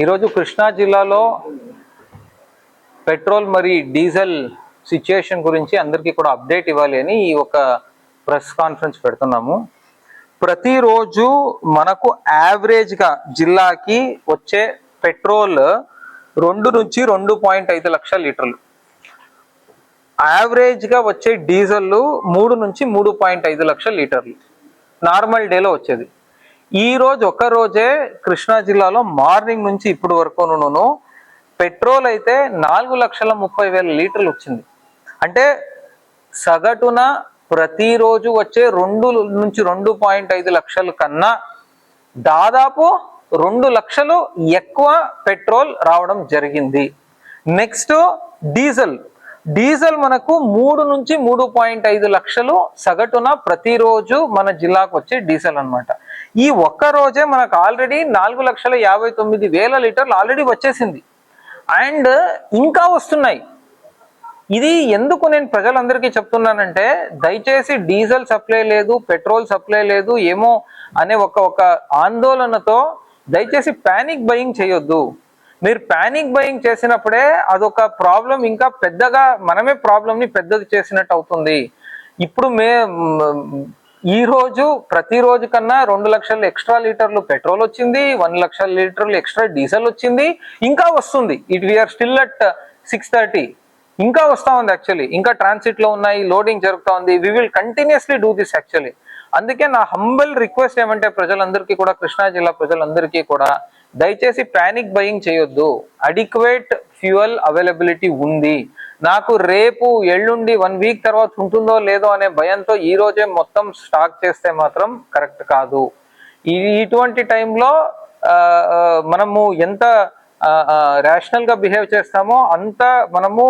ఈరోజు కృష్ణా జిల్లాలో పెట్రోల్ మరి డీజిల్ సిచ్యుయేషన్ గురించి అందరికీ కూడా అప్డేట్ ఇవ్వాలి అని ఈ ఒక ప్రెస్ కాన్ఫరెన్స్ పెడుతున్నాము. ప్రతిరోజు మనకు యావరేజ్గా జిల్లాకి వచ్చే పెట్రోల్ 2 నుంచి 2.5 లక్షల లీటర్లు, యావరేజ్గా వచ్చే డీజిల్ 3 నుంచి 3.5 లక్షల లీటర్లు నార్మల్ డేలో వచ్చేది. ఈ రోజు ఒక్క రోజే కృష్ణా జిల్లాలో మార్నింగ్ నుంచి ఇప్పటి వరకు పెట్రోల్ అయితే 4,30,000 లీటర్లు వచ్చింది. అంటే సగటున ప్రతిరోజు వచ్చే 2 నుంచి 2.5 లక్షల కన్నా దాదాపు 2 లక్షలు ఎక్కువ పెట్రోల్ రావడం జరిగింది. నెక్స్ట్ డీజిల్ మనకు 3 నుంచి 3.5 లక్షలు సగటున ప్రతిరోజు మన జిల్లాకు వచ్చే డీజిల్ అన్నమాట. ఈ ఒక్క రోజే మనకు ఆల్రెడీ 4,59,000 లీటర్లు ఆల్రెడీ వచ్చేసింది అండ్ ఇంకా వస్తున్నాయి. ఇది ఎందుకు నేను ప్రజలందరికీ చెప్తున్నానంటే, దయచేసి డీజిల్ సప్లై లేదు, పెట్రోల్ సప్లై లేదు ఏమో అనే ఒక ఆందోళనతో దయచేసి ప్యానిక్ బయింగ్ చేయొద్దు. మీరు ప్యానిక్ బయింగ్ చేసినప్పుడే అదొక ప్రాబ్లం, ఇంకా పెద్దగా మనమే ప్రాబ్లంని పెద్దది చేసినట్టు అవుతుంది. ఇప్పుడు ఈ రోజు ప్రతిరోజు కన్నా 2 లక్షల ఎక్స్ట్రా లీటర్లు పెట్రోల్ వచ్చింది, 1 లక్షల లీటర్లు ఎక్స్ట్రా డీజిల్ వచ్చింది, ఇంకా వస్తుంది. వీఆర్ స్టిల్ అట్ 6:30, ఇంకా వస్తా ఉంది. యాక్చువల్లీ ఇంకా ట్రాన్సిట్ లో ఉన్నాయి, లోడింగ్ జరుగుతూ ఉంది. We will continuously do this actually. అందుకే నా హంబల్ రిక్వెస్ట్ ఏమంటే ప్రజలందరికీ కూడా, కృష్ణా జిల్లా ప్రజలందరికీ కూడా దయచేసి ప్యానిక్ బయింగ్ చేయొద్దు. అడిక్వేట్ ఫ్యూయల్ అవైలబిలిటీ ఉంది. నాకు రేపు ఎల్లుండి 1 వీక్ తర్వాత ఉంటుందో లేదో అనే భయంతో ఈ రోజే మొత్తం స్టాక్ చేస్తే మాత్రం కరెక్ట్ కాదు. ఇటువంటి టైంలో మనము ఎంత రేషనల్ గా బిహేవ్ చేస్తామో అంత మనము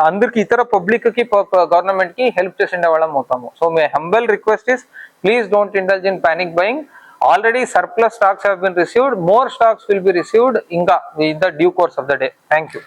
అందరికి, ఇతర పబ్లిక్ కి, గవర్నమెంట్ కి హెల్ప్ చేసే వాళ్ళం అవుతాము. So my humble request is, please don't indulge in panic buying. Already surplus stocks have been received, more stocks will be received in the due course of the day. Thank you.